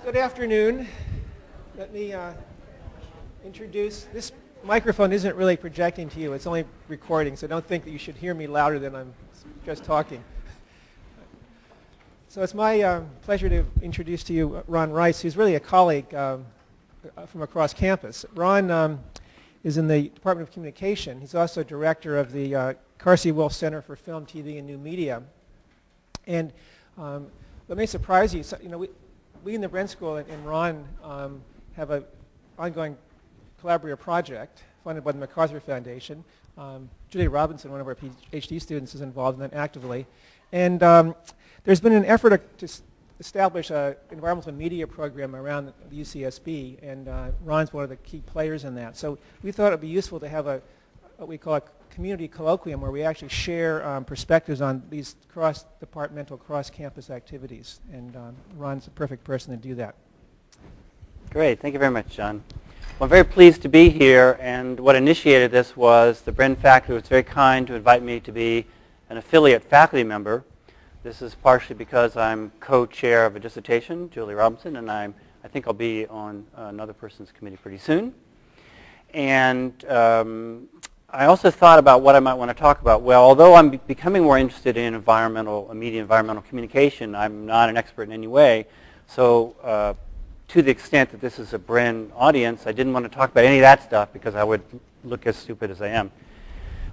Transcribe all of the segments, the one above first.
Good afternoon. Let me introduce. This microphone isn't really projecting to you. It's only recording, so don't think that you should hear me louder than I'm just talking. So it's my pleasure to introduce to you Ron Rice, who's really a colleague from across campus. Ron is in the Department of Communication. He's also director of the Carsey Wolf Center for Film, TV, and New Media. And let me surprise you. So, we in the Bren School and Ron have an ongoing collaborative project funded by the MacArthur Foundation. Julie Robinson, one of our PhD students, is involved in that actively. And there's been an effort to establish an environmental media program around the UCSB, and Ron's one of the key players in that. So we thought it would be useful to have what we call a community colloquium where we actually share perspectives on these cross-departmental, cross-campus activities. And Ron's the perfect person to do that. Great. Thank you very much, John. Well, I'm very pleased to be here, and what initiated this was the Bren faculty was very kind to invite me to be an affiliate faculty member. This is partially because I'm co-chair of a dissertation, Julie Robinson, and I think I'll be on another person's committee pretty soon. And I also thought about what I might want to talk about. Well, although I'm becoming more interested in media environmental communication, I'm not an expert in any way. So to the extent that this is a Bren audience, I didn't want to talk about any of that stuff because I would look as stupid as I am.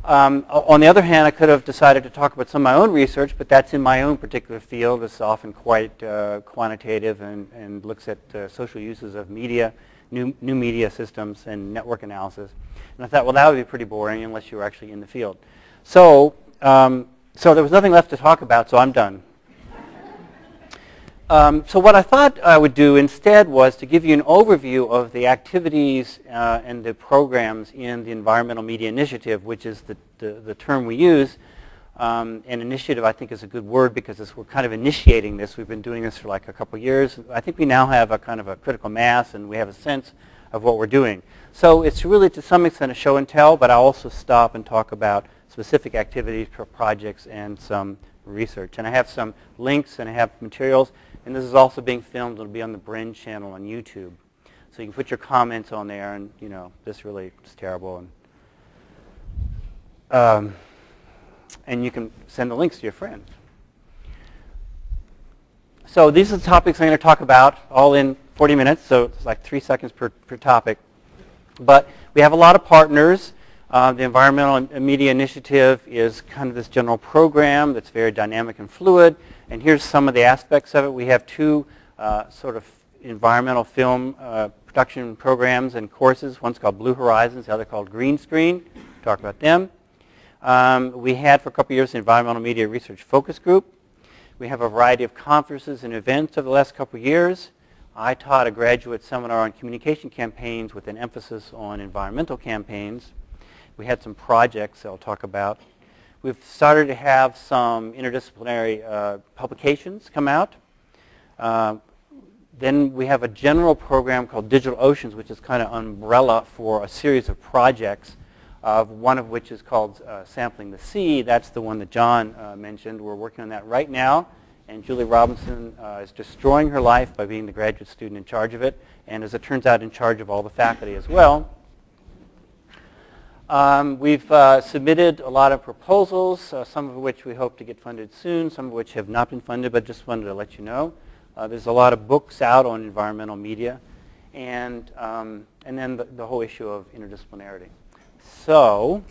On the other hand, I could have decided to talk about some of my own research, but that's in my own particular field. It's often quite quantitative and looks at social uses of media, new media systems, and network analysis. And I thought, well, that would be pretty boring unless you were actually in the field. So, so there was nothing left to talk about, so I'm done. So what I thought I would do instead was to give you an overview of the activities and the programs in the Environmental Media Initiative, which is the term we use. And initiative, I think, is a good word because we're kind of initiating this. We've been doing this for like a couple years. I think we now have a kind of a critical mass, and we have a sense of what we're doing. So it's really, to some extent, a show and tell, but I'll also stop and talk about specific activities, projects, and some research. And I have some links, and I have materials. And this is also being filmed. It'll be on the Bren channel on YouTube. So you can put your comments on there, and, this really is terrible. And you can send the links to your friends. So these are the topics I'm going to talk about, all in 40 minutes, so it's like 3 seconds per topic. But we have a lot of partners. The Environmental Media Initiative is kind of this general program that's very dynamic and fluid. And here's some of the aspects of it. We have two sort of environmental film production programs and courses. One's called Blue Horizons, the other called Green Screen. We'll talk about them. We had for a couple years the Environmental Media Research Focus Group. We have a variety of conferences and events over the last couple of years. I taught a graduate seminar on communication campaigns with an emphasis on environmental campaigns. We had some projects I'll talk about. We've started to have some interdisciplinary publications come out. Then we have a general program called Digital Oceans, which is kind of umbrella for a series of projects, one of which is called Sampling the Sea. That's the one that John mentioned. We're working on that right now. And Julie Robinson is destroying her life by being the graduate student in charge of it, and as it turns out, in charge of all the faculty as well. We've submitted a lot of proposals, some of which we hope to get funded soon, some of which have not been funded, but just wanted to let you know. There's a lot of books out on environmental media, and then the whole issue of interdisciplinarity. So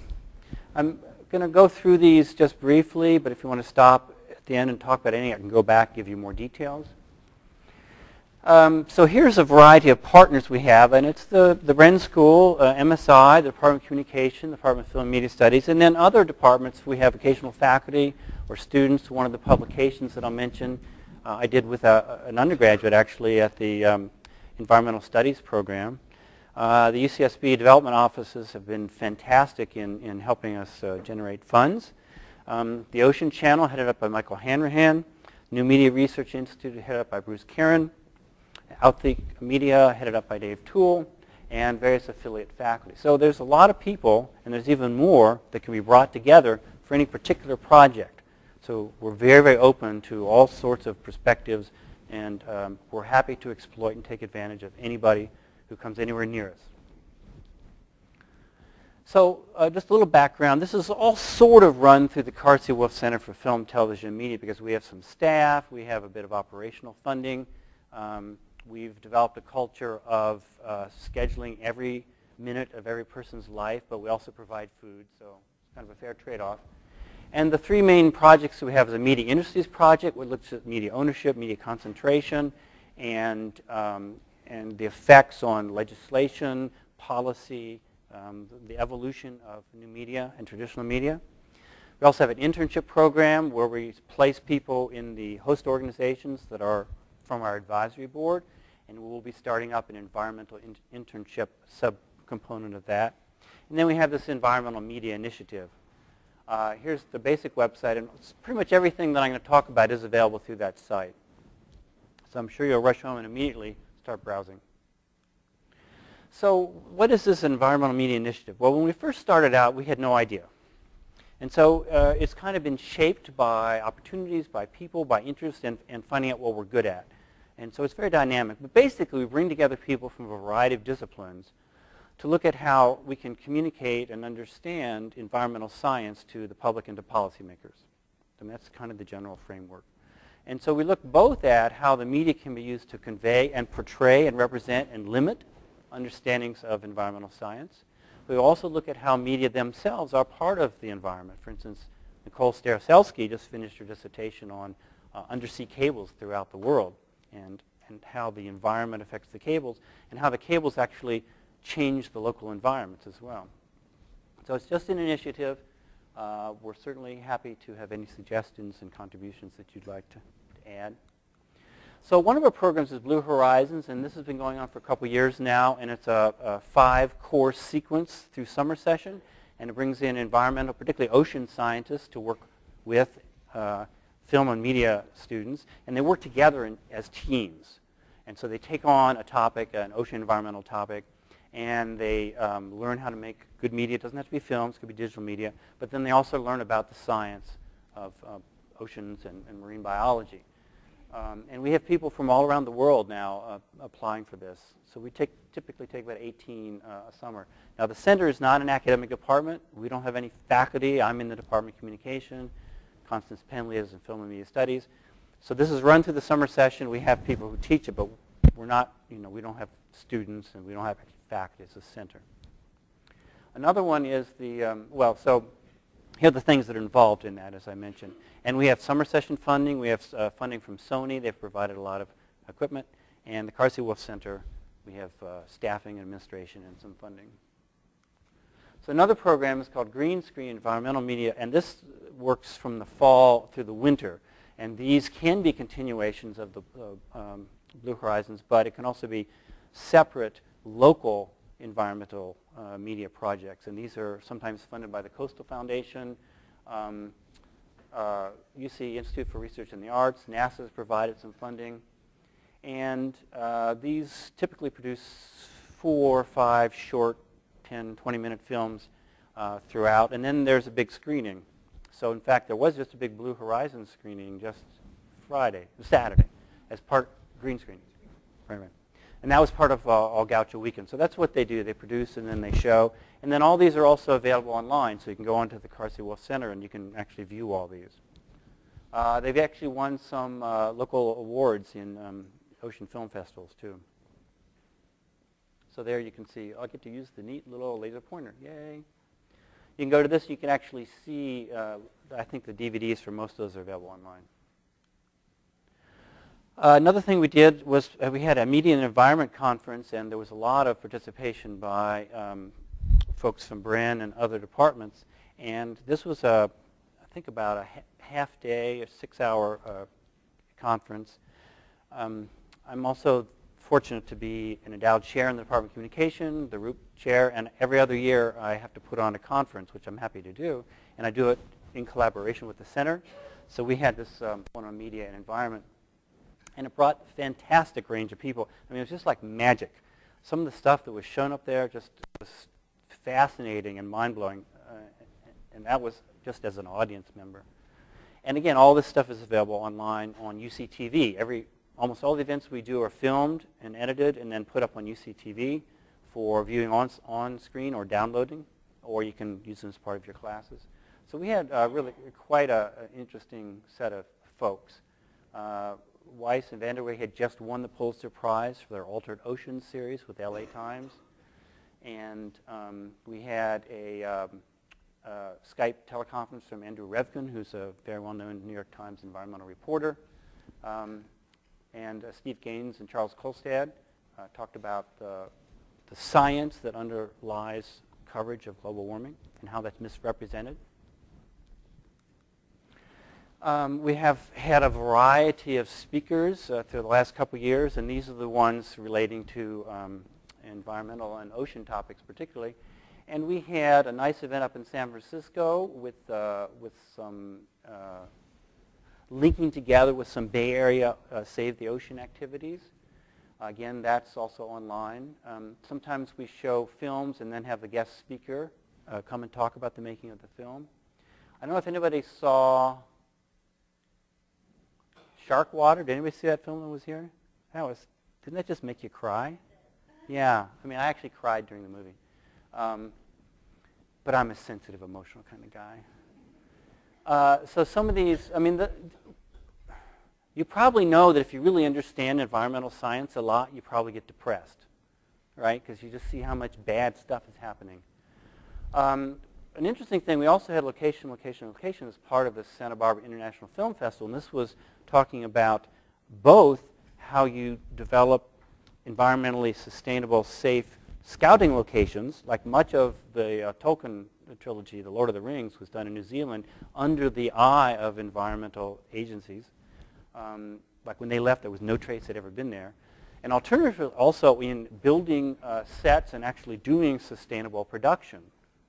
I'm going to go through these just briefly, but if you want to stop at the end and talk about any, I can go back and give you more details. So here's a variety of partners we have, and it's the Bren School, MSI, the Department of Communication, the Department of Film and Media Studies, and then other departments. We have occasional faculty or students. One of the publications that I'll mention I did with an undergraduate, actually, at the Environmental Studies program. The UCSB development offices have been fantastic in helping us generate funds. The Ocean Channel, headed up by Michael Hanrahan. New Media Research Institute, headed up by Bruce Karen. Outthink Media, headed up by Dave Toole, and various affiliate faculty. So there's a lot of people, and there's even more that can be brought together for any particular project. So we're very, very open to all sorts of perspectives And we're happy to exploit and take advantage of anybody who comes anywhere near us. So just a little background. This is all sort of run through the Carsey Wolf Center for Film, Television, and Media because we have some staff, we have a bit of operational funding. We've developed a culture of scheduling every minute of every person's life, but we also provide food, so it's kind of a fair trade-off. And the three main projects we have is a media industries project, which looks at media ownership, media concentration, and the effects on legislation, policy, the evolution of new media and traditional media. We also have an internship program where we place people in the host organizations that are from our advisory board, and we will be starting up an environmental internship subcomponent of that. And then we have this environmental media initiative. Here's the basic website, and pretty much everything that I'm going to talk about is available through that site. So I'm sure you'll rush home and immediately start browsing. So what is this environmental media initiative? Well, when we first started out, we had no idea. And so it's kind of been shaped by opportunities, by people, by interest, and finding out what we're good at. And so it's very dynamic. But basically, we bring together people from a variety of disciplines to look at how we can communicate and understand environmental science to the public and to policymakers. And that's kind of the general framework. And so we look both at how the media can be used to convey and portray and represent and limit understandings of environmental science. We also look at how media themselves are part of the environment. For instance, Nicole Staroselsky just finished her dissertation on undersea cables throughout the world and how the environment affects the cables and how the cables actually change the local environments as well. So it's just an initiative. We're certainly happy to have any suggestions and contributions that you'd like to add. So one of our programs is Blue Horizons, and this has been going on for a couple years now, and it's a 5-course sequence through summer session, and it brings in environmental, particularly ocean scientists, to work with film and media students, and they work together as teams. And so they take on a topic, an ocean environmental topic, and they learn how to make good media. It doesn't have to be films, it could be digital media, but then they also learn about the science of oceans and marine biology. And we have people from all around the world now applying for this. So we typically take about 18 a summer. Now the center is not an academic department. We don't have any faculty. I'm in the Department of Communication. Constance Penley is in Film and Media Studies. So this is run through the summer session. We have people who teach it, but we're not, we don't have students and we don't have faculty. It's a center. Another one is the, so here are the things that are involved in that, as I mentioned. And we have summer session funding. We have funding from Sony. They've provided a lot of equipment. And the Carsey Wolf Center, we have staffing and administration and some funding. So another program is called Green Screen Environmental Media, and this works from the fall through the winter. And these can be continuations of the Blue Horizons, but it can also be separate local environmental media projects. And these are sometimes funded by the Coastal Foundation, UC Institute for Research in the Arts. NASA has provided some funding. And these typically produce 4 or 5 short 10, 20-minute films throughout. And then there's a big screening. So in fact, there was just a big Blue Horizons screening just Saturday, as part green screening. Right. And that was part of All Gaucho Weekend. So that's what they do. They produce and then they show. And then all these are also available online. So you can go onto the Carsey Wolf Center and you can actually view all these. They've actually won some local awards in ocean film festivals too. So there you can see, I'll get to use the neat little laser pointer. Yay. You can go to this. You can actually see, I think the DVDs for most of those are available online. Another thing we did was we had a media and environment conference, and there was a lot of participation by folks from Bren and other departments. And this was, I think, about a half-day, a 6-hour conference. I'm also fortunate to be an endowed chair in the Department of Communication, the ROOP chair, and every other year I have to put on a conference, which I'm happy to do, and I do it in collaboration with the center. So we had this one on media and environment. And it brought a fantastic range of people. I mean, it was just like magic. Some of the stuff that was shown up there just was fascinating and mind-blowing. And that was just as an audience member. And again, all this stuff is available online on UCTV. Every Almost all the events we do are filmed and edited and then put up on UCTV for viewing on screen or downloading, or you can use them as part of your classes. So we had really quite an interesting set of folks. Weiss and Vanderwey had just won the Pulitzer Prize for their Altered Oceans series with LA Times. And we had a Skype teleconference from Andrew Revkin, who's a very well-known New York Times environmental reporter. And Steve Gaines and Charles Kolstad talked about the science that underlies coverage of global warming and how that's misrepresented. We have had a variety of speakers through the last couple of years, and these are the ones relating to environmental and ocean topics particularly. And we had a nice event up in San Francisco with some linking together with some Bay Area Save the Ocean activities. Again, that's also online. Sometimes we show films and then have the guest speaker come and talk about the making of the film. I don't know if anybody saw Shark Water. Did anybody see that film that was here? Didn't that just make you cry? Yeah, I mean, I actually cried during the movie. But I'm a sensitive, emotional kind of guy. So some of these, I mean, you probably know that if you really understand environmental science a lot, you probably get depressed, right? Because you just see how much bad stuff is happening. An interesting thing, we also had location as part of the Santa Barbara International Film Festival, and this was talking about both how you develop environmentally sustainable, safe scouting locations, like much of the Tolkien trilogy, The Lord of the Rings, was done in New Zealand under the eye of environmental agencies. Like when they left, there was no trace had ever been there. And alternatively, also in building sets and actually doing sustainable production.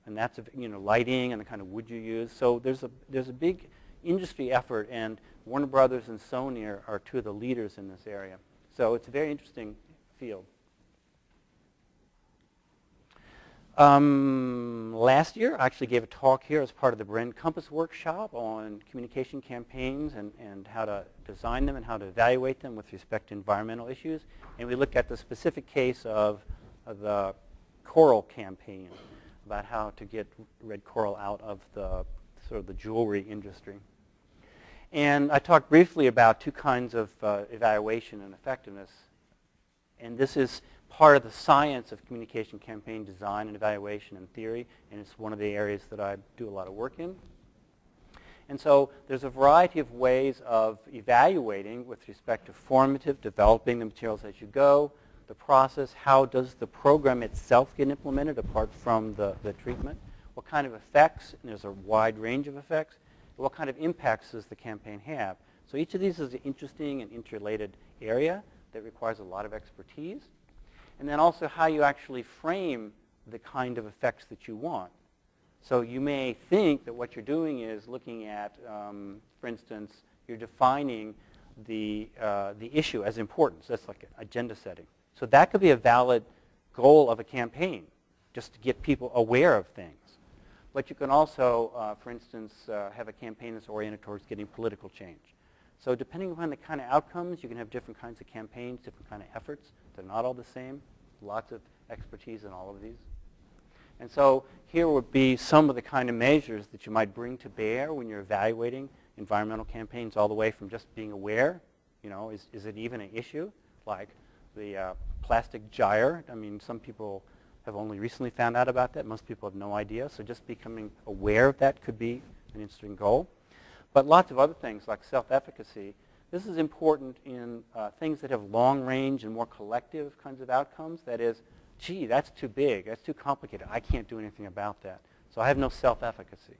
And that's lighting and the kind of wood you use. So there's a big industry effort, and Warner Brothers and Sony are two of the leaders in this area. So it's a very interesting field. Last year, I actually gave a talk here as part of the Bren Compass workshop on communication campaigns and how to design them and how to evaluate them with respect to environmental issues. And we looked at the specific case of the coral campaign, about how to get red coral out of the sort of the jewelry industry. And I talked briefly about two kinds of evaluation and effectiveness. And this is part of the science of communication campaign design and evaluation and theory, and it's one of the areas that I do a lot of work in. And so there's a variety of ways of evaluating with respect to formative, developing the materials as you go, the process, how does the program itself get implemented apart from the treatment, what kind of effects, and there's a wide range of effects, and what kind of impacts does the campaign have. So each of these is an interesting and interrelated area that requires a lot of expertise. And then also how you actually frame the kind of effects that you want. So you may think that what you're doing is looking at, for instance, you're defining the issue as important. So that's like agenda setting. So that could be a valid goal of a campaign, just to get people aware of things. But you can also, for instance, have a campaign that's oriented towards getting political change. So depending upon the kind of outcomes, you can have different kinds of campaigns, different kind of efforts. They're not all the same. Lots of expertise in all of these. And so here would be some of the kind of measures that you might bring to bear when you're evaluating environmental campaigns, all the way from just being aware, is it even an issue? Like the plastic gyre. I mean, some people have only recently found out about that. Most people have no idea. So just becoming aware of that could be an interesting goal. But lots of other things like self-efficacy. This is important in things that have long range and more collective kinds of outcomes. That is, gee, that's too big, that's too complicated. I can't do anything about that. So I have no self-efficacy.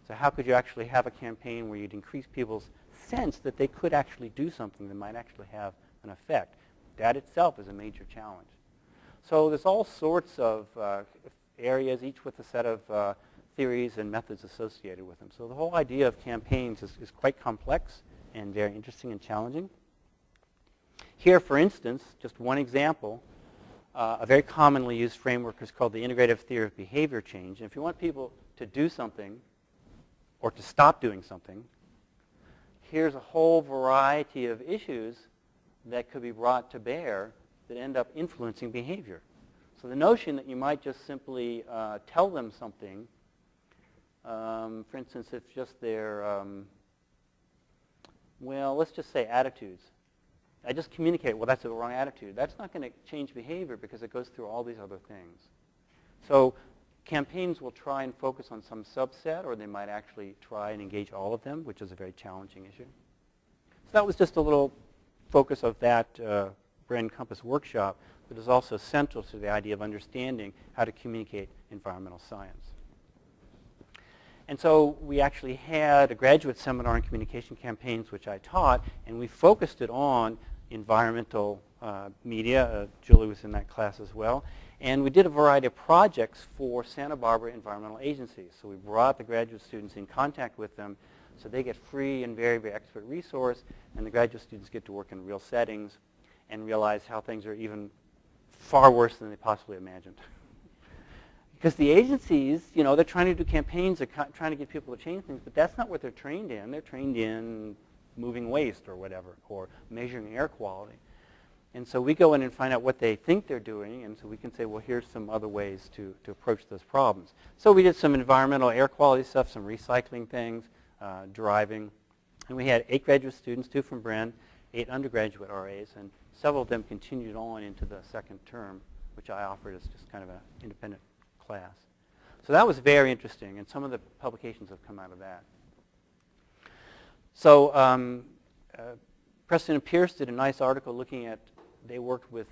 So how could you actually have a campaign where you'd increase people's sense that they could actually do something that might actually have an effect? That itself is a major challenge. So there's all sorts of areas, each with a set of theories and methods associated with them. So the whole idea of campaigns is quite complex and very interesting and challenging. Here, for instance, just one example, a very commonly used framework is called the Integrative theory of behavior change. And if you want people to do something or to stop doing something, here's a whole variety of issues that could be brought to bear that end up influencing behavior. So the notion that you might just simply tell them something, for instance, if just their, well, let's just say attitudes. I just communicate, well, that's the wrong attitude. That's not going to change behavior because it goes through all these other things. So campaigns will try and focus on some subset, or they might actually try and engage all of them, which is a very challenging issue. So that was just a little focus of that Bren Compass workshop that is also central to the idea of understanding how to communicate environmental science. And so we actually had a graduate seminar on communication campaigns, which I taught, and we focused it on environmental media. Julie was in that class as well. And we did a variety of projects for Santa Barbara environmental agencies. So we brought the graduate students in contact with them so they get free and very, very expert resource, and the graduate students get to work in real settings and realize how things are even far worse than they possibly imagined. Because the agencies, you know, they're trying to do campaigns, they're trying to get people to change things, but that's not what they're trained in. They're trained in moving waste or whatever, or measuring air quality. And so we go in and find out what they think they're doing, and so we can say, well, here's some other ways to approach those problems. So we did some environmental air quality stuff, some recycling things, driving. And we had 8 graduate students, 2 from Bren, 8 undergraduate RAs, and several of them continued on into the second term, which I offered as just kind of an independent class. So that was very interesting, and some of the publications have come out of that. So Preston and Pierce did a nice article looking at, they worked with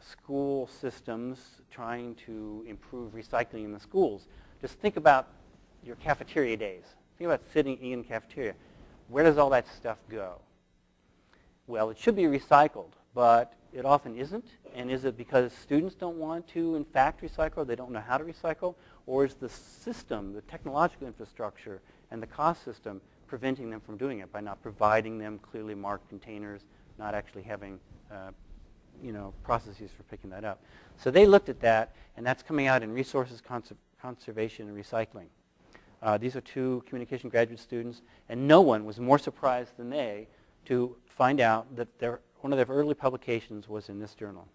school systems trying to improve recycling in the schools. Just think about your cafeteria days. Think about sitting in the cafeteria. Where does all that stuff go? Well, it should be recycled, but it often isn't. And is it because students don't want to, in fact, recycle, or they don't know how to recycle? Or is the system, the technological infrastructure, and the cost system preventing them from doing it by not providing them clearly marked containers, not actually having processes for picking that up? So they looked at that, and that's coming out in Resources Conservation and Recycling. These are 2 communication graduate students, and no one was more surprised than they to find out that one of their early publications was in this journal.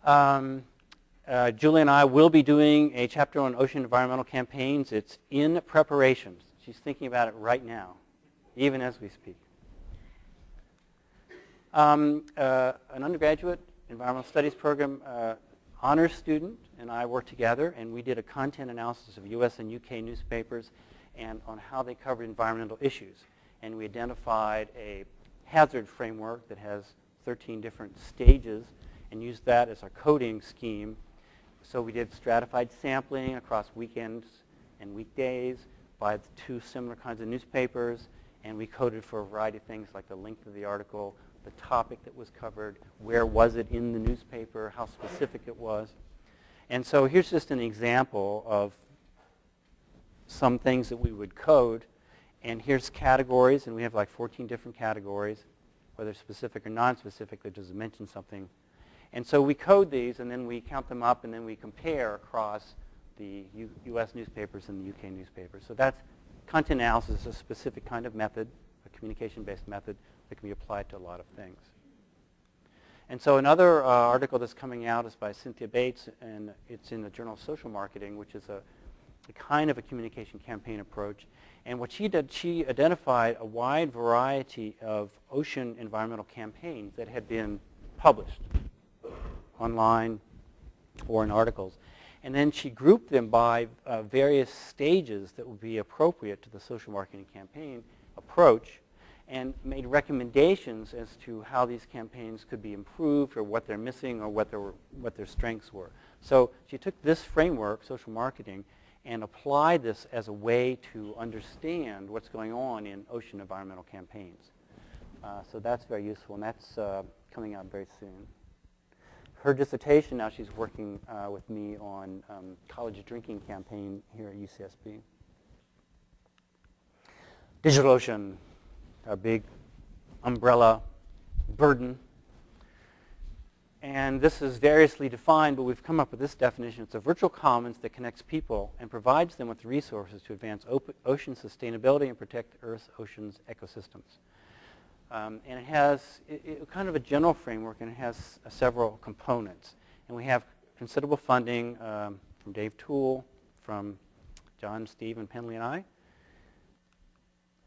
Julie and I will be doing a chapter on ocean environmental campaigns. It's in preparation. She's thinking about it right now, even as we speak. An undergraduate environmental studies program honors student and I worked together, and we did a content analysis of US and UK newspapers and on how they covered environmental issues. And we identified a hazard framework that has 13 different stages and used that as our coding scheme. So we did stratified sampling across weekends and weekdays by the 2 similar kinds of newspapers, and we coded for a variety of things like the length of the article, the topic that was covered, where was it in the newspaper, how specific it was. And so here's just an example of some things that we would code. And here's categories, and we have like 14 different categories, whether specific or non-specific, that just mention something. And so we code these, and then we count them up, and then we compare across the US newspapers and the UK newspapers. So that's content analysis, a specific kind of method, a communication-based method that can be applied to a lot of things. And so another article that's coming out is by Cynthia Bates, and it's in the Journal of Social Marketing, which is a kind of a communication campaign approach. And what she did, she identified a wide variety of ocean environmental campaigns that had been published online or in articles. And then she grouped them by various stages that would be appropriate to the social marketing campaign approach, and made recommendations as to how these campaigns could be improved, or what they're missing, or what their strengths were. So she took this framework, social marketing, and applied this as a way to understand what's going on in ocean environmental campaigns. So that's very useful, and that's coming out very soon. Her dissertation, now she's working with me on college drinking campaign here at UCSB. DigitalOcean, our big umbrella burden. And this is variously defined, but we've come up with this definition. It's a virtual commons that connects people and provides them with resources to advance ocean sustainability and protect Earth's oceans ecosystems. And it has kind of a general framework, and it has several components. And we have considerable funding from Dave Toole, from John, Steve, and Penley and I.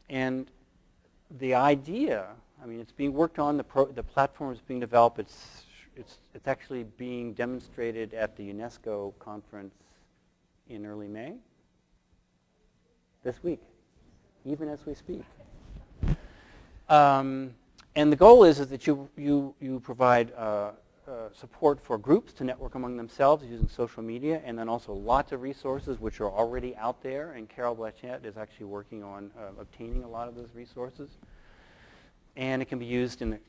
And the idea, I mean, it's being worked on, the platform is being developed, it's actually being demonstrated at the UNESCO conference in early May, this week, even as we speak. And the goal is that you provide support for groups to network among themselves using social media, and then also lots of resources which are already out there, and Carol Blanchett is actually working on obtaining a lot of those resources. And it can be used in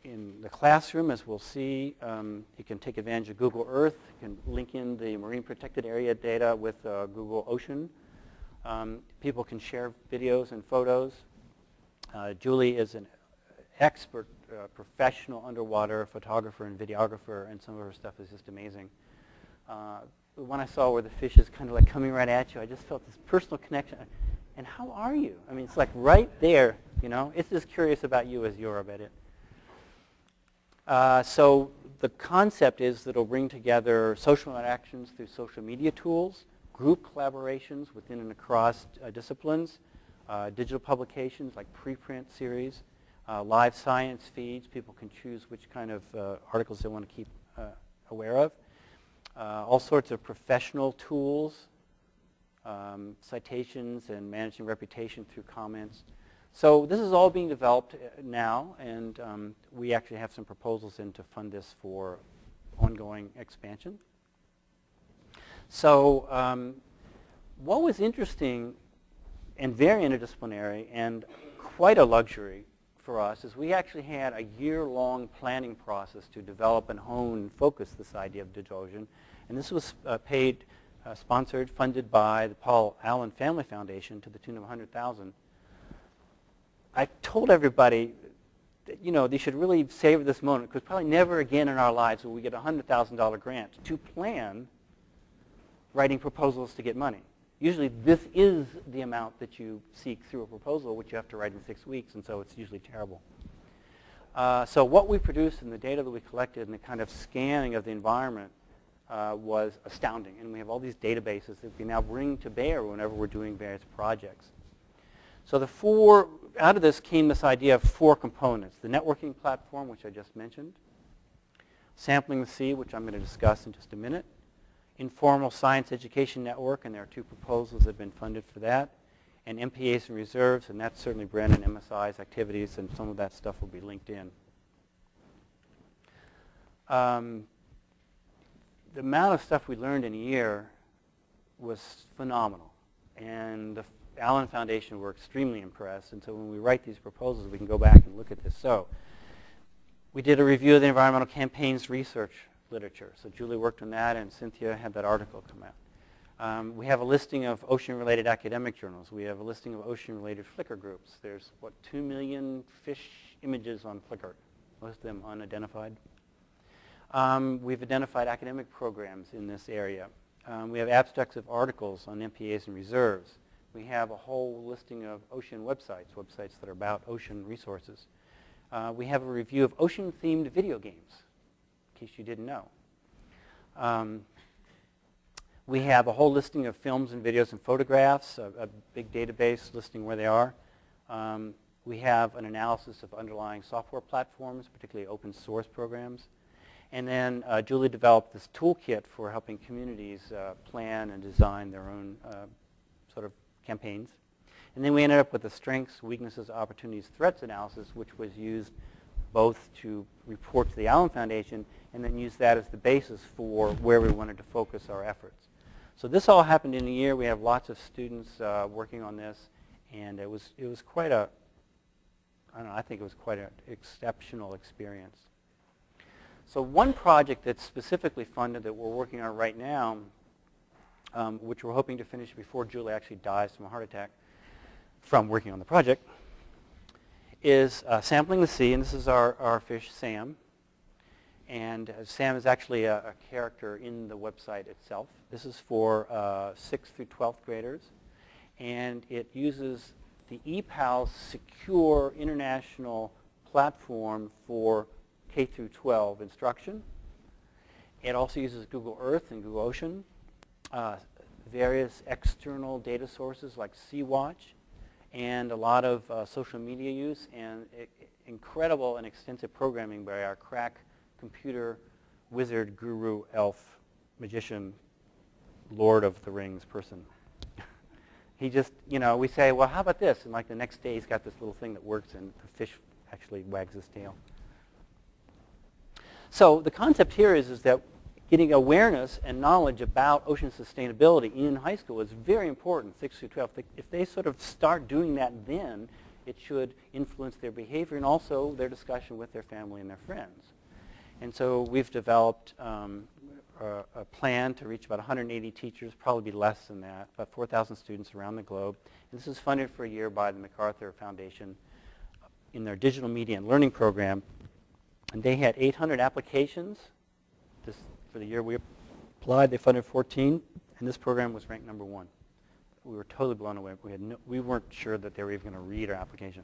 the classroom, as we'll see. You can take advantage of Google Earth. You can link in the marine protected area data with Google Ocean. People can share videos and photos. Julie is an expert professional underwater photographer and videographer, and some of her stuff is just amazing. The one I saw where the fish is kind of like coming right at you, I just felt this personal connection. And how are you? I mean, it's like right there, you know. It's as curious about you as you're about it. So the concept is that it'll bring together social interactions through social media tools, group collaborations within and across disciplines, digital publications like preprint series, live science feeds. People can choose which kind of articles they want to keep aware of. All sorts of professional tools, citations and managing reputation through comments. So this is all being developed now, and we actually have some proposals in to fund this for ongoing expansion. So what was interesting and very interdisciplinary and quite a luxury for us is we actually had a year-long planning process to develop and hone and focus this idea of DigitalOcean. And this was paid, sponsored, funded by the Paul Allen Family Foundation to the tune of $100,000. I told everybody that, you know, they should really savor this moment, because probably never again in our lives will we get a $100,000 grant to plan writing proposals to get money. Usually this is the amount that you seek through a proposal, which you have to write in 6 weeks, and so it's usually terrible. So what we produced and the data that we collected and the kind of scanning of the environment was astounding. And we have all these databases that we now bring to bear whenever we're doing various projects. So out of this came this idea of 4 components. The networking platform, which I just mentioned. Sampling the Sea, which I'm going to discuss in just a minute. Informal Science Education Network, and there are 2 proposals that have been funded for that. And MPAs and reserves, and that's certainly Bren and MSI's activities, and some of that stuff will be linked in. The amount of stuff we learned in a year was phenomenal. And the Allen Foundation were extremely impressed. And so when we write these proposals, we can go back and look at this. So we did a review of the environmental campaigns research literature. So Julie worked on that, and Cynthia had that article come out. We have a listing of ocean-related academic journals. We have a listing of ocean-related Flickr groups. There's, what, 2 million fish images on Flickr, most of them unidentified. We've identified academic programs in this area. We have abstracts of articles on MPAs and reserves. We have a whole listing of ocean websites, websites that are about ocean resources. We have a review of ocean-themed video games, in case you didn't know. We have a whole listing of films and videos and photographs, a big database listing where they are. We have an analysis of underlying software platforms, particularly open source programs. And then Julie developed this toolkit for helping communities plan and design their own sort of campaigns. And then we ended up with the strengths, weaknesses, opportunities, threats analysis, which was used both to report to the Allen Foundation and then use that as the basis for where we wanted to focus our efforts. So this all happened in a year. We have lots of students working on this, and it was quite a, I don't know, I think it was quite an exceptional experience. So one project that's specifically funded that we're working on right now, which we're hoping to finish before Julie actually dies from a heart attack from working on the project, is Sampling the Sea, and this is our fish, Sam. And Sam is actually a character in the website itself. This is for 6th through 12th graders, and it uses the EPAL's secure international platform for K through 12 instruction. It also uses Google Earth and Google Ocean, various external data sources like Sea-Watch, and a lot of social media use, and incredible and extensive programming by our crack computer wizard, guru, elf, magician, Lord of the Rings person. He just, we say, well, how about this? And like the next day, he's got this little thing that works, and the fish actually wags his tail. So the concept here is that getting awareness and knowledge about ocean sustainability in high school is very important, 6 through 12. If they sort of start doing that then, it should influence their behavior and also their discussion with their family and their friends. And so we've developed a plan to reach about 180 teachers, probably be less than that, about 4,000 students around the globe. And this is funded for a year by the MacArthur Foundation in their digital media and learning program. And they had 800 applications. For the year we applied, they funded 14, and this program was ranked #1. We were totally blown away. We weren't sure that they were even going to read our application.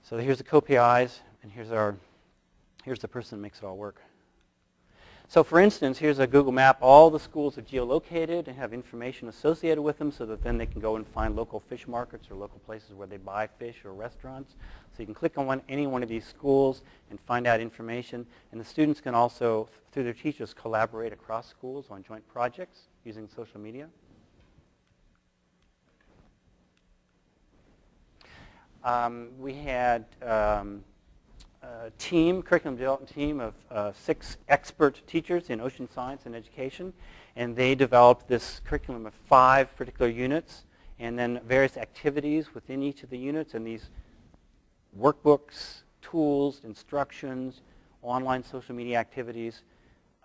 So here's the KPIs, and here's the person that makes it all work. So for instance, here's a Google map. All the schools are geolocated and have information associated with them so that then they can go and find local fish markets or local places where they buy fish or restaurants. So you can click on any one of these schools and find out information. And the students can also, through their teachers, collaborate across schools on joint projects using social media. We had curriculum development team of 6 expert teachers in ocean science and education, and they developed this curriculum of 5 particular units, and then various activities within each of the units, and these workbooks, tools, instructions, online social media activities.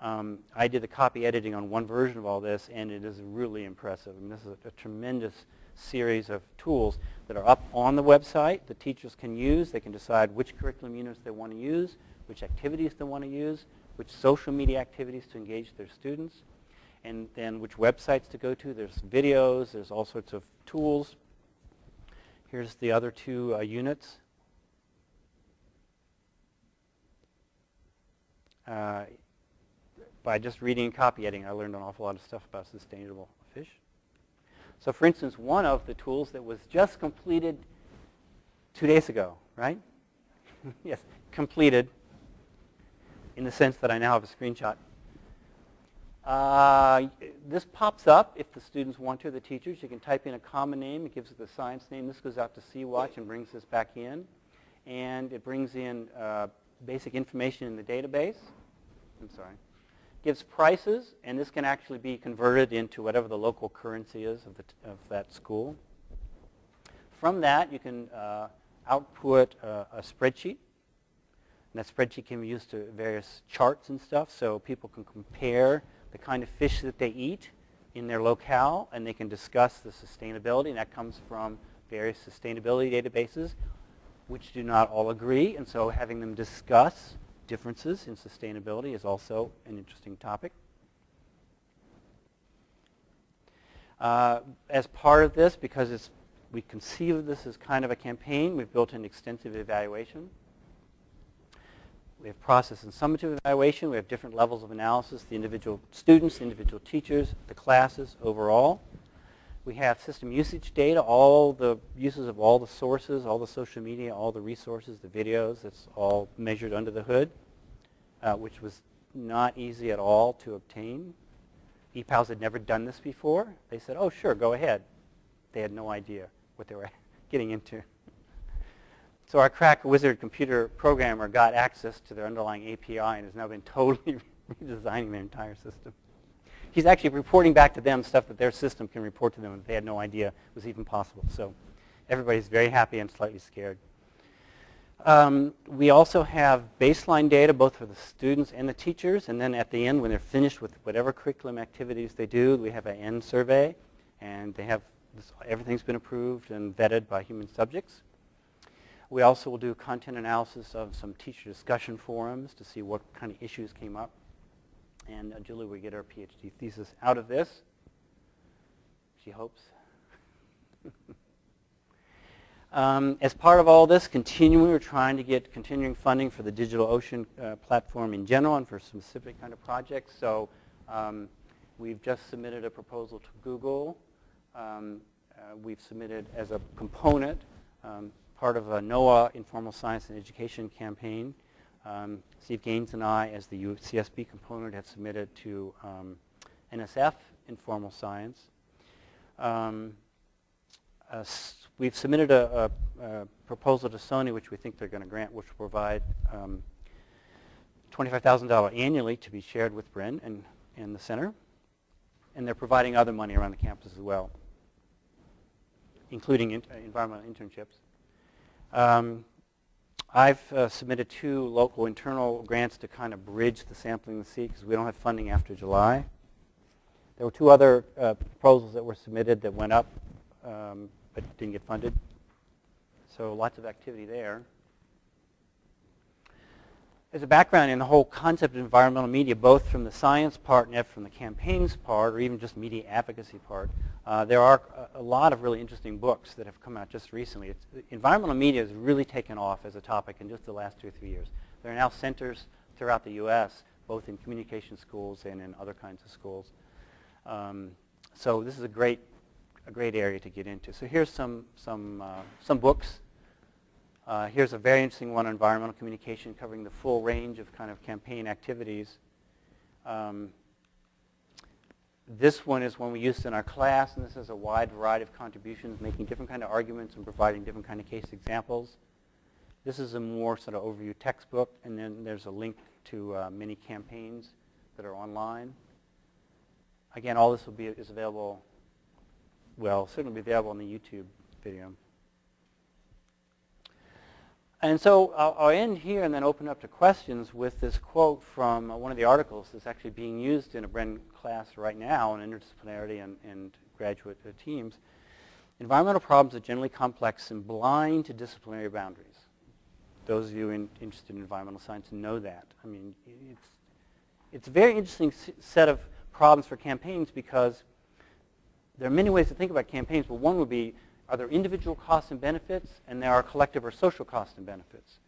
I did the copy editing on one version of all this, and it is really impressive. I mean, this is a tremendous series of tools that are up on the website the teachers can use. They can decide which curriculum units they want to use, which activities they want to use, which social media activities to engage their students, and then which websites to go to. There's videos, there's all sorts of tools. Here's the other 2 units. By just reading and copy editing, I learned an awful lot of stuff about sustainable fish. So for instance, one of the tools that was just completed 2 days ago, right? Yes, completed in the sense that I now have a screenshot. This pops up if the students want to, the teachers. You can type in a common name. It gives it the science name. This goes out to Sea-Watch and brings this back in. And it brings in basic information in the database. Gives prices, and this can actually be converted into whatever the local currency is of that school. From that, you can output a spreadsheet. And that spreadsheet can be used to various charts and stuff, so people can compare the kind of fish that they eat in their locale, and they can discuss the sustainability, and that comes from various sustainability databases, which do not all agree, and so having them discuss differences in sustainability is also an interesting topic. As part of this, because we conceive of this as kind of a campaign, we've built an extensive evaluation. We have process and summative evaluation. We have different levels of analysis, the individual students, the individual teachers, the classes overall. We have system usage data, all the uses of all the sources, all the social media, all the resources, the videos. It's all measured under the hood, which was not easy at all to obtain. EPALs had never done this before. They said, oh, sure, go ahead. They had no idea what they were getting into. So our crack wizard computer programmer got access to their underlying API and has now been totally redesigning their entire system. He's actually reporting back to them stuff that their system can report to them that they had no idea was even possible. So everybody's very happy and slightly scared. We also have baseline data both for the students and the teachers, and then at the end when they're finished with whatever curriculum activities they do, we have an end survey, and they have everything's been approved and vetted by human subjects. We also will do content analysis of some teacher discussion forums to see what kind of issues came up. And Julie will get her PhD thesis out of this, she hopes. As part of all this, we're trying to get continuing funding for the DigitalOcean platform in general and for specific kind of projects. So we've just submitted a proposal to Google. We've submitted as a component, part of a NOAA Informal Science and Education campaign. Steve Gaines and I, as the UCSB component, have submitted to NSF Informal Science. We've submitted a proposal to Sony, which we think they're going to grant, which will provide $25,000 annually to be shared with Bren and the center. And they're providing other money around the campus as well, including environmental internships. I've submitted 2 local internal grants to kind of bridge the sampling of the seed because we don't have funding after July. There were 2 other proposals that were submitted that went up but didn't get funded. So lots of activity there. As a background in the whole concept of environmental media, both from the science part and from the campaigns part, or even just media advocacy part, there are a lot of really interesting books that have come out just recently. Environmental media has really taken off as a topic in just the last 2 or 3 years. There are now centers throughout the U.S., both in communication schools and in other kinds of schools. So this is a great area to get into. So here's some books. Here's a very interesting one on environmental communication covering the full range of kind of campaign activities. This one is one we used in our class, and this is a wide variety of contributions, making different kind of arguments and providing different kind of case examples. This is a more sort of overview textbook, and then there's a link to many campaigns that are online. Again, all this is available, well, certainly be available on the YouTube video. And so I'll end here and then open up to questions with this quote from one of the articles that's actually being used in a Bren class right now in interdisciplinarity and graduate teams. Environmental problems are generally complex and blind to disciplinary boundaries. Those of you interested in environmental science know that. I mean, it's a very interesting set of problems for campaigns because there are many ways to think about campaigns, but one would be, are there individual costs and benefits, and there are collective or social costs and benefits.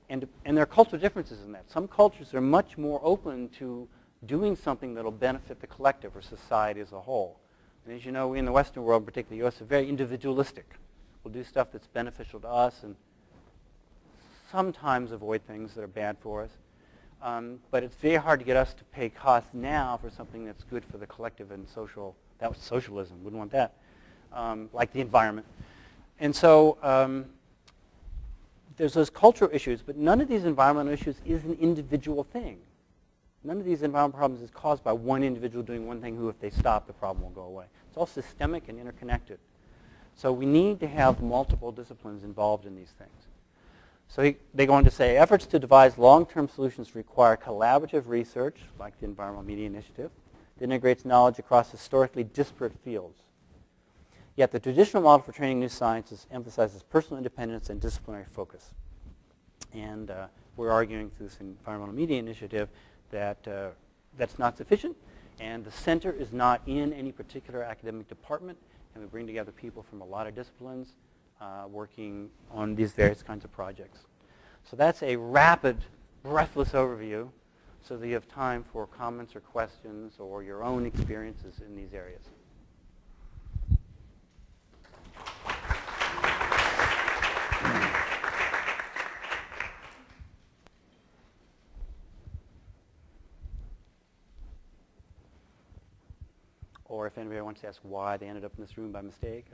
And there are cultural differences in that. Some cultures are much more open to doing something that will benefit the collective or society as a whole. And as you know, we in the Western world, particularly the U.S., are very individualistic. We'll do stuff that's beneficial to us and sometimes avoid things that are bad for us. But it's very hard to get us to pay costs now for something that's good for the collective and social. That was socialism. Wouldn't want that. Like the environment. And so there's those cultural issues, but none of these environmental issues is an individual thing. None of these environmental problems is caused by one individual doing one thing who, if they stop, the problem will go away. It's all systemic and interconnected. So we need to have multiple disciplines involved in these things. So they go on to say, efforts to devise long-term solutions require collaborative research, like the Environmental Media Initiative, that integrates knowledge across historically disparate fields. Yet the traditional model for training new scientists emphasizes personal independence and disciplinary focus. And we're arguing through this Environmental Media Initiative that that's not sufficient, and the center is not in any particular academic department, and we bring together people from a lot of disciplines working on these various kinds of projects. So that's a rapid, breathless overview so that you have time for comments or questions or your own experiences in these areas. Or if anybody wants to ask why they ended up in this room by mistake.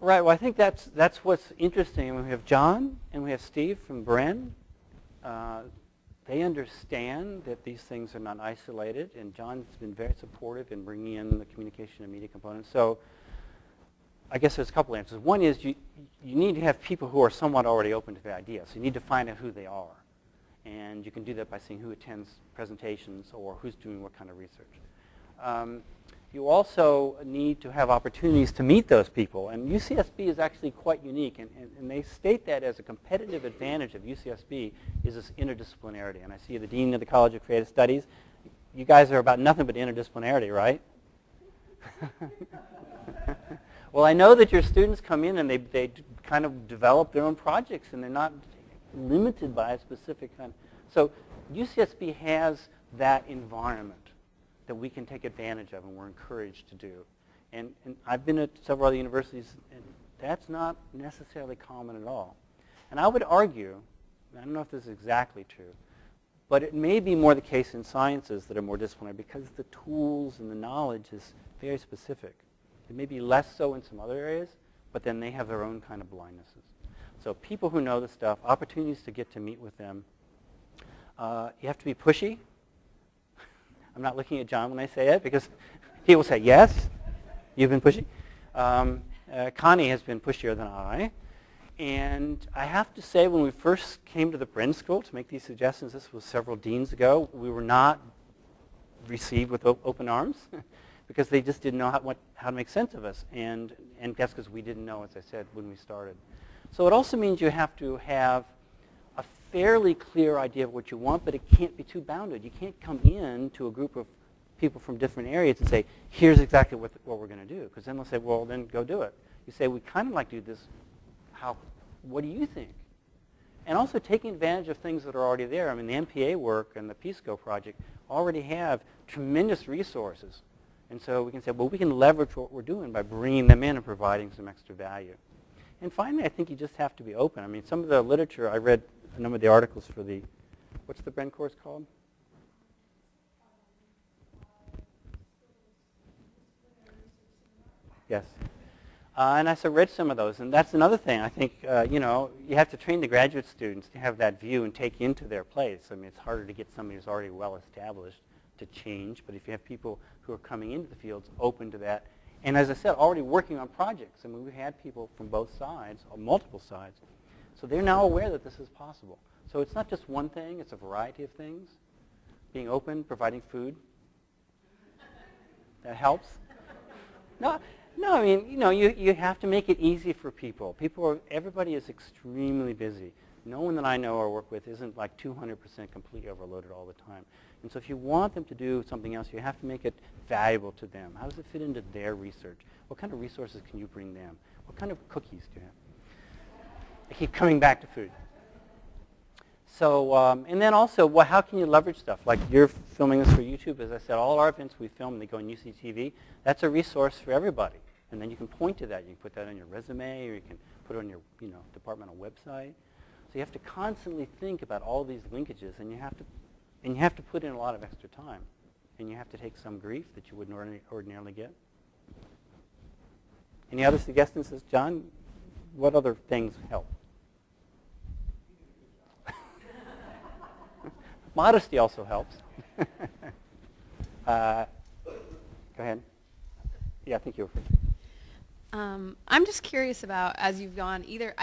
Right, well I think that's what's interesting. We have John and we have Steve from Bren. They understand that these things are not isolated, and John's been very supportive in bringing in the communication and media components. So I guess there's a couple answers. One is you need to have people who are somewhat already open to the idea. So you need to find out who they are. And you can do that by seeing who attends presentations or who's doing what kind of research. You also need to have opportunities to meet those people. And UCSB is actually quite unique. And they state that as a competitive advantage of UCSB is this interdisciplinarity. And I see the Dean of the College of Creative Studies. You guys are about nothing but interdisciplinarity, right? Well, I know that your students come in and they kind of develop their own projects, and they're not limited by a specific kind. So UCSB has that environment that we can take advantage of and we're encouraged to do. And I've been at several other universities, and that's not necessarily common at all. And I would argue, I don't know if this is exactly true, but it may be more the case in sciences that are more disciplinary because the tools and the knowledge is very specific. It may be less so in some other areas, but then they have their own kind of blindnesses. So people who know the stuff, opportunities to get to meet with them. You have to be pushy. I'm not looking at John when I say it because he will say, yes, you've been pushy. Connie has been pushier than I. And I have to say, when we first came to the Bren School to make these suggestions, this was several deans ago, we were not received with open arms because they just didn't know how to make sense of us. And that's because we didn't know, as I said, when we started. So it also means you have to have a fairly clear idea of what you want, but it can't be too bounded. You can't come in to a group of people from different areas and say, here's exactly what we're going to do. Because then they'll say, well, then go do it. You say, we kind of like to do this. What do you think? And also taking advantage of things that are already there. I mean, the MPA work and the PSCO project already have tremendous resources. And so we can say, well, we can leverage what we're doing by bringing them in and providing some extra value. And finally, I think you just have to be open. I mean, some of the literature, I read a number of the articles for the, what's the Bren course called? Yes. And I read some of those. And that's another thing. I think, you know, you have to train the graduate students to have that view and take into their place. I mean, it's harder to get somebody who's already well established to change. But if you have people who are coming into the fields open to that, and as I said, already working on projects. I mean, we had people from both sides, or multiple sides. So they're now aware that this is possible. So it's not just one thing. It's a variety of things. Being open, providing food. That helps. No, I mean, you know, you have to make it easy for people. Everybody is extremely busy. No one that I know or work with isn't like 200% completely overloaded all the time. And so if you want them to do something else, you have to make it valuable to them. How does it fit into their research? What kind of resources can you bring them? What kind of cookies do you have? I keep coming back to food. So, and then also, well, how can you leverage stuff? Like you're filming this for YouTube. As I said, all our events we film, they go on UCTV. That's a resource for everybody. And then you can point to that. You can put that on your resume, or you can put it on your, you know, departmental website. So you have to constantly think about all these linkages, and you have to put in a lot of extra time, and you have to take some grief that you wouldn't ordinarily get. Any other suggestions, John? What other things help? Modesty also helps. Go ahead. Yeah, I think you were first. I'm just curious about, as you've gone either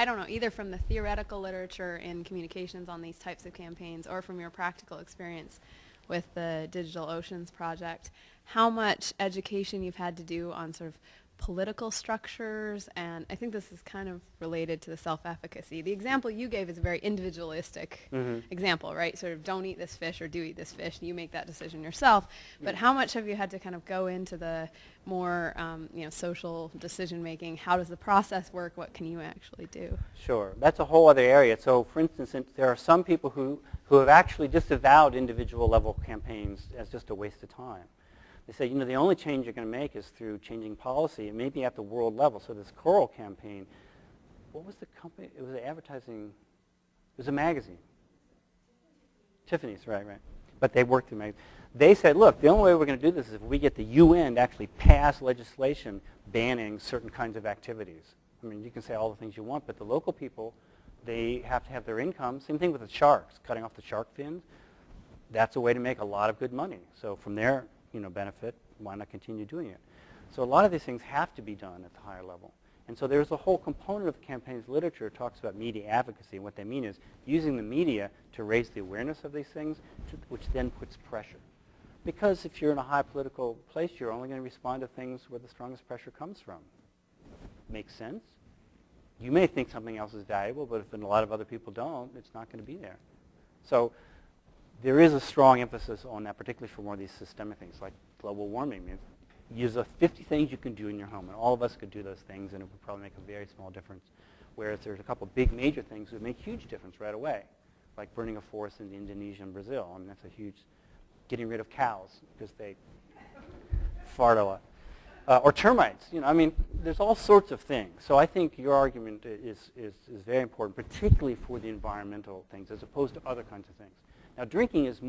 from the theoretical literature in communications on these types of campaigns or from your practical experience with the Digital Oceans project, how much education you've had to do on sort of political structures, and I think this is kind of related to the self-efficacy. The example you gave is a very individualistic example, right? Sort of don't eat this fish or do eat this fish, and you make that decision yourself. But how much have you had to kind of go into the more you know, social decision-making? How does the process work? What can you actually do? Sure. That's a whole other area. So for instance, there are some people who have actually disavowed individual level campaigns as just a waste of time. They say, you know, the only change you're going to make is through changing policy, and maybe at the world level. So this Coral campaign, what was the company? It was advertising. It was a magazine. Tiffany's, right. But they worked through magazine. They said, look, the only way we're going to do this is if we get the UN to actually pass legislation banning certain kinds of activities. I mean, you can say all the things you want, but the local people, they have to have their income. Same thing with the sharks, cutting off the shark fins. That's a way to make a lot of good money. So from there, you know, benefit, why not continue doing it? So a lot of these things have to be done at the higher level. And so there's a whole component of the campaign's literature that talks about media advocacy. And what they mean is using the media to raise the awareness of these things, which then puts pressure. Because if you're in a high political place, you're only going to respond to things where the strongest pressure comes from. Makes sense. You may think something else is valuable, but if a lot of other people don't, it's not going to be there. So there is a strong emphasis on that, particularly for more of these systemic things like global warming. I mean, use 50 things you can do in your home, and all of us could do those things, and it would probably make a very small difference. Whereas there's a couple big major things that would make huge difference right away, like burning a forest in Indonesia and Brazil. I mean, that's a huge, getting rid of cows because they fart a lot. Or termites, you know, I mean, there's all sorts of things. So I think your argument is very important, particularly for the environmental things, as opposed to other kinds of things. Now, drinking is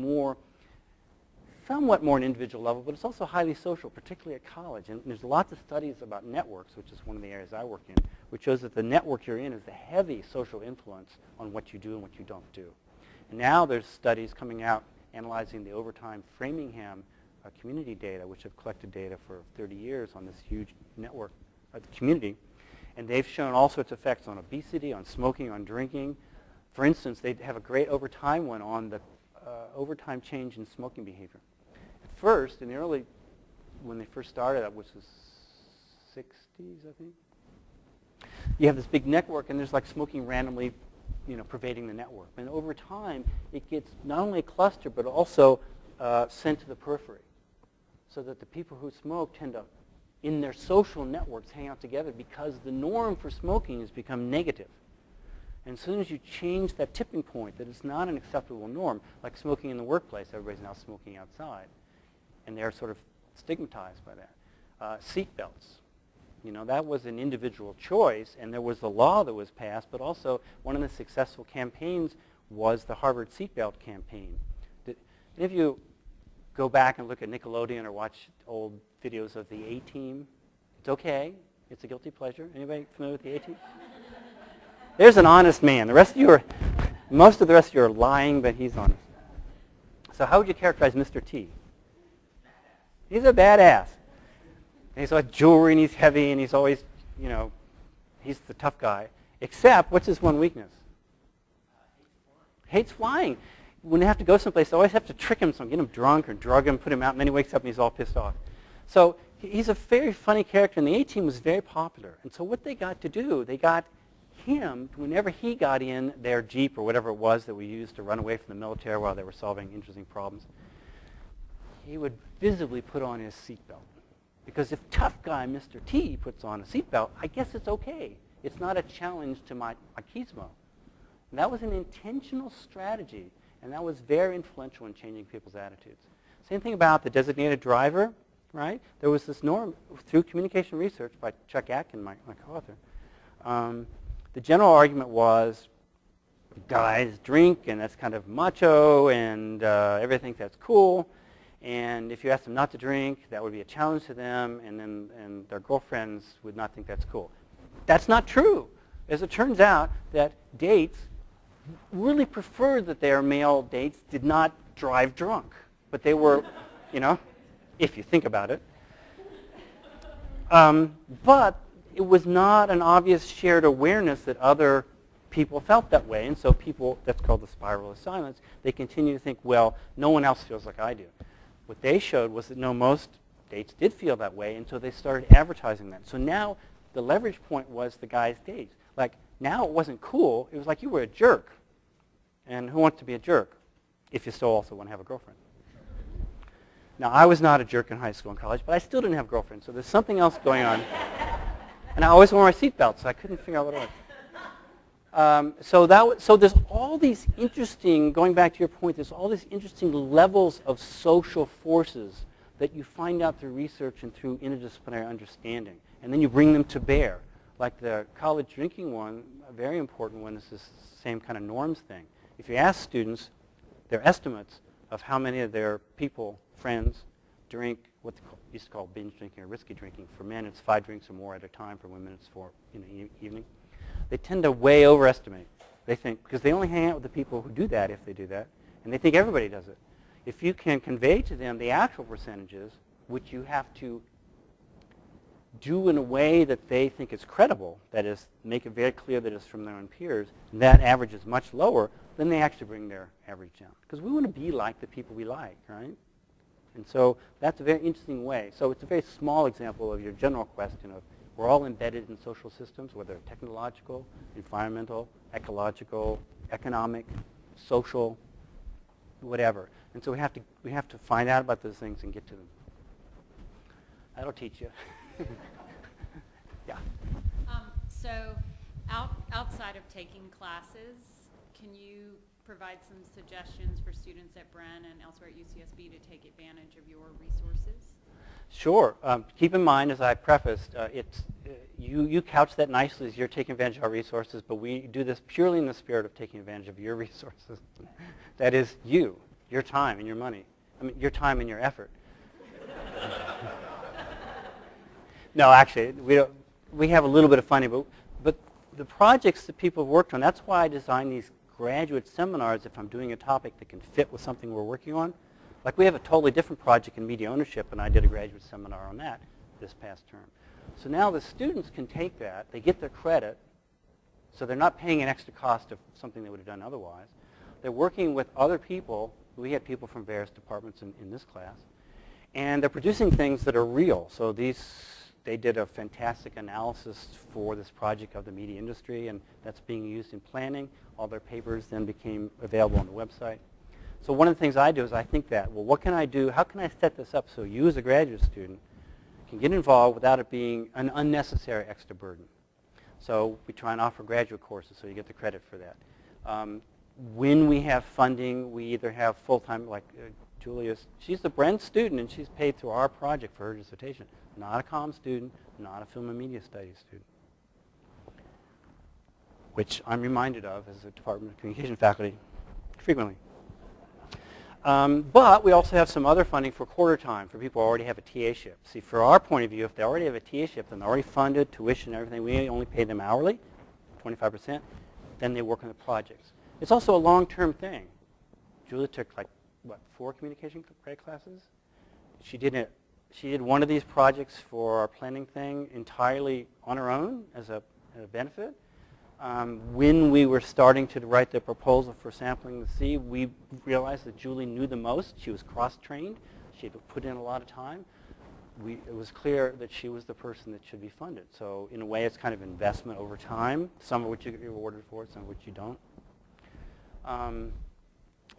somewhat more an individual level, but it's also highly social, particularly at college. And there's lots of studies about networks, which is one of the areas I work in, which shows that the network you're in is a heavy social influence on what you do and what you don't do. And now there's studies coming out analyzing the overtime Framingham community data, which have collected data for 30 years on this huge network of the community. And they've shown all sorts of effects on obesity, on smoking, on drinking. For instance, they have a great overtime one on the overtime change in smoking behavior. At first, in the early, when they first started, which was 60s, I think, you have this big network, and there's like smoking randomly, you know, pervading the network. And over time, it gets not only a cluster, but also sent to the periphery, so that the people who smoke tend to, in their social networks, hang out together because the norm for smoking has become negative. And as soon as you change that tipping point, that it's not an acceptable norm, like smoking in the workplace, everybody's now smoking outside, and they're sort of stigmatized by that. Seat belts. You know, that was an individual choice, and there was a law that was passed, but also one of the successful campaigns was the Harvard seatbelt campaign. Did any of you go back and look at Nickelodeon or watch old videos of the A-Team? It's okay. It's a guilty pleasure. Anybody familiar with the A-Team? There's an honest man. The rest of you are, most of the rest of you are lying, but he's honest. So how would you characterize Mr. T? He's a badass. And he's like jewelry, and he's heavy, and he's always, you know, he's the tough guy. Except, what's his one weakness? Hates flying. When they have to go someplace, they always have to trick him, get him drunk or drug him, put him out, and then he wakes up and he's all pissed off. So he's a very funny character, and the A-Team was very popular. And so what they got to do, they got him, whenever he got in their Jeep or whatever it was that we used to run away from the military while they were solving interesting problems, he would visibly put on his seatbelt. Because if tough guy Mr. T puts on a seatbelt, I guess it's okay. It's not a challenge to my machismo. And that was an intentional strategy, and that was very influential in changing people's attitudes. Same thing about the designated driver, right? There was this norm through communication research by Chuck Atkin, my co-author. The general argument was guys drink, and that's kind of macho, and everybody thinks that's cool. And if you ask them not to drink, that would be a challenge to them, and their girlfriends would not think that's cool. That's not true. As it turns out, that dates really preferred that their male dates did not drive drunk. But they were, you know, if you think about it. But it was not an obvious shared awareness that other people felt that way. And so people, that's called the spiral of silence, they continue to think, well, no one else feels like I do. What they showed was that no, most dates did feel that way, and so they started advertising that. So now the leverage point was the guy's dates. Like, now it wasn't cool. It was like you were a jerk. And who wants to be a jerk if you still also want to have a girlfriend? Now, I was not a jerk in high school and college, but I still didn't have a girlfriend, so there's something else going on. And I always wore my seatbelt, so I couldn't figure out what it was. So there's all these interesting, going back to your point, there's all these interesting levels of social forces that you find out through research and through interdisciplinary understanding. And then you bring them to bear. Like the college drinking one, a very important one is this same kind of norms thing. If you ask students their estimates of how many of their people, friends, drink what they used to call binge drinking or risky drinking. For men, it's 5 drinks or more at a time. For women, it's 4 in the evening. They tend to way overestimate. They think, because they only hang out with the people who do that if they do that, and they think everybody does it. If you can convey to them the actual percentages, which you have to do in a way that they think is credible, that is, make it very clear that it's from their own peers, and that average is much lower, then they actually bring their average down. Because we want to be like the people we like, right? And so that's a very interesting way. So it's a very small example of your general question of we're all embedded in social systems, whether technological, environmental, ecological, economic, social, whatever. And so we have to find out about those things and get to them. That'll teach you. Yeah. So outside of taking classes, can you provide some suggestions for students at Bren and elsewhere at UCSB to take advantage of your resources? Sure. Keep in mind, as I prefaced, you couch that nicely as you're taking advantage of our resources, but we do this purely in the spirit of taking advantage of your resources. That is you, your time and your money. I mean, your time and your effort. No, actually, we have a little bit of funding, but the projects that people have worked on, that's why I designed these graduate seminars if I'm doing a topic that can fit with something we're working on. Like we have a totally different project in media ownership, and I did a graduate seminar on that this past term. So now the students can take that, they get their credit, so they're not paying an extra cost of something they would have done otherwise. They're working with other people. We had people from various departments in this class, and they're producing things that are real. So they did a fantastic analysis for this project of the media industry, and that's being used in planning. All their papers then became available on the website. So one of the things I do is I think that, well, what can I do? How can I set this up so you as a graduate student can get involved without it being an unnecessary extra burden? So we try and offer graduate courses so you get the credit for that. When we have funding, we either have full-time, like Julia's, she's a Bren student and she's paid through our project for her dissertation. Not a comm student, not a film and media studies student, which I'm reminded of as a Department of Communication faculty frequently. But we also have some other funding for quarter time for people who already have a TA-ship. See, for our point of view, if they already have a TA-ship, then they're already funded, tuition, everything. We only pay them hourly, 25%. Then they work on the projects. It's also a long-term thing. Julia took, like, what, 4 communication credit classes? She did one of these projects for our planning thing entirely on her own as a benefit. When we were starting to write the proposal for sampling the sea, we realized that Julie knew the most. She was cross-trained. She had put in a lot of time. It was clear that she was the person that should be funded. So in a way, it's kind of investment over time, some of which you get rewarded for, some of which you don't.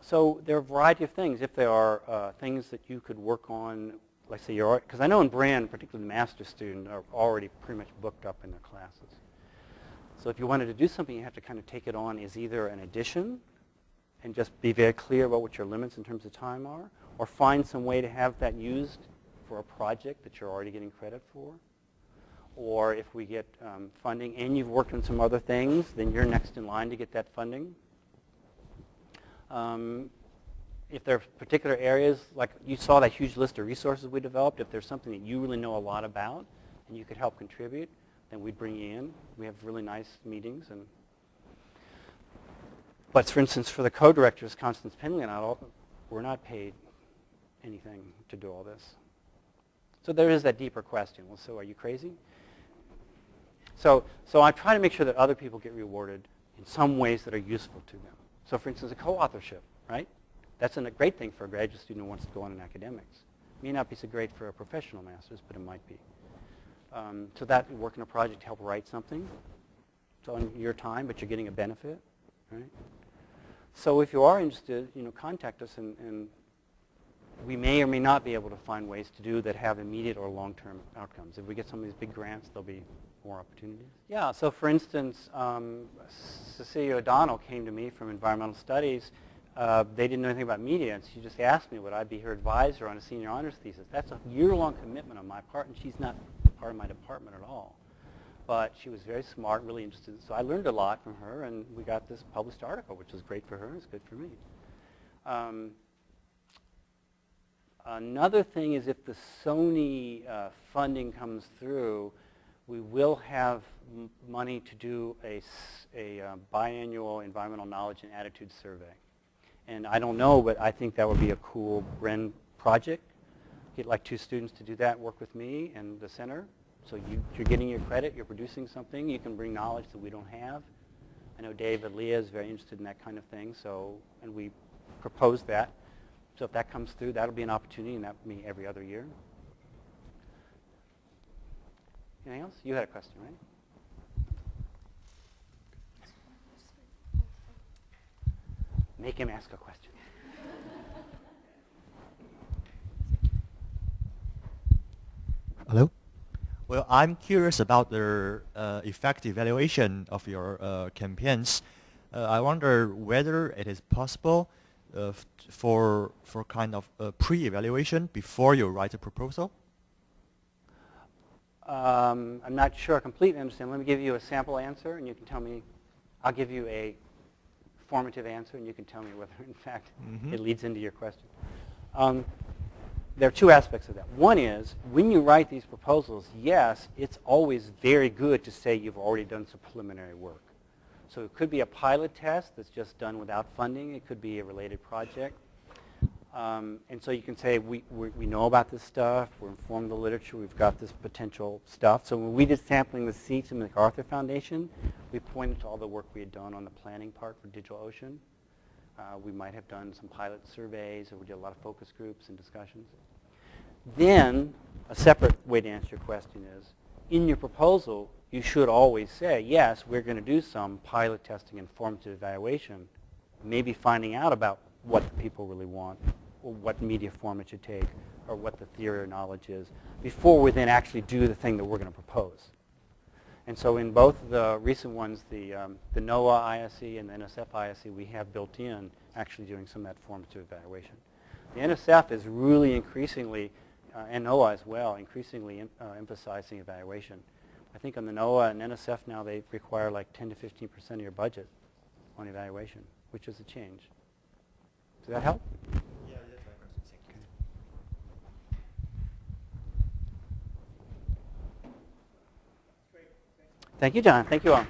So there are a variety of things. If there are things that you could work on, like say because I know in Bren, particularly the master's students are already pretty much booked up in their classes. So if you wanted to do something, you have to kind of take it on as either an addition and just be very clear about what your limits in terms of time are, or find some way to have that used for a project that you're already getting credit for. Or if we get funding and you've worked on some other things, then you're next in line to get that funding. If there are particular areas, like you saw that huge list of resources we developed, if there's something that you really know a lot about and you could help contribute, then we'd bring you in. We have really nice meetings. But for instance, for the co-directors, Constance Penley and I, we're not paid anything to do all this. So there is that deeper question. Well, so are you crazy? So I try to make sure that other people get rewarded in some ways that are useful to them. So for instance, a co-authorship, right? That's a great thing for a graduate student who wants to go on in academics. It may not be so great for a professional master's, but it might be. So that work in a project to help write something. It's on your time, but you're getting a benefit, right? So if you are interested, contact us, and we may or may not be able to find ways to do that have immediate or long-term outcomes. If we get some of these big grants, there'll be more opportunities. Yeah, so for instance, Cecilia O'Donnell came to me from environmental studies. They didn't know anything about media, and she just asked me would I be her advisor on a senior honors thesis. That's a year-long commitment on my part, and she's not part of my department at all. But she was very smart, really interested. So I learned a lot from her, and we got this published article, which was great for her and it's good for me. Another thing is if the Sony funding comes through, we will have money to do a biannual environmental knowledge and attitude survey. And I don't know, but I think that would be a cool Bren project. Get like 2 students to do that, work with me and the center. So you're getting your credit, you're producing something, you can bring knowledge that we don't have. I know David Leah is very interested in that kind of thing, and we proposed that. So if that comes through, that'll be an opportunity, and that will be every other year. Anything else? You had a question, right? Make him ask a question. Hello? Well, I'm curious about the effective evaluation of your campaigns. I wonder whether it is possible for kind of a pre-evaluation before you write a proposal. I'm not sure I completely understand. Let me give you a sample answer, and you can tell me. I'll give you a formative answer, and you can tell me whether, in fact, it leads into your question. There are two aspects of that. One is, when you write these proposals, yes, it's always very good to say you've already done some preliminary work. So it could be a pilot test that's just done without funding. It could be a related project. And so you can say, we know about this stuff. We're informed of the literature. We've got this potential stuff. So when we did sampling the seats in the MacArthur Foundation, we pointed to all the work we had done on the planning part for DigitalOcean. We might have done some pilot surveys, or we did a lot of focus groups and discussions. Then, a separate way to answer your question is, in your proposal, you should always say, yes, we're going to do some pilot testing and formative evaluation, maybe finding out about what the people really want, or what media form it should take, or what the theory or knowledge is, before we then actually do the thing that we're going to propose. And so in both the recent ones, the NOAA ISE and the NSF ISE, we have built in actually doing some of that formative evaluation. The NSF is really increasingly, and NOAA as well, increasingly emphasizing evaluation. I think on the NOAA and NSF now, they require like 10 to 15% of your budget on evaluation, which is a change. Does that help? Yeah, that's my question. Thank you. Thank you, John. Thank you all.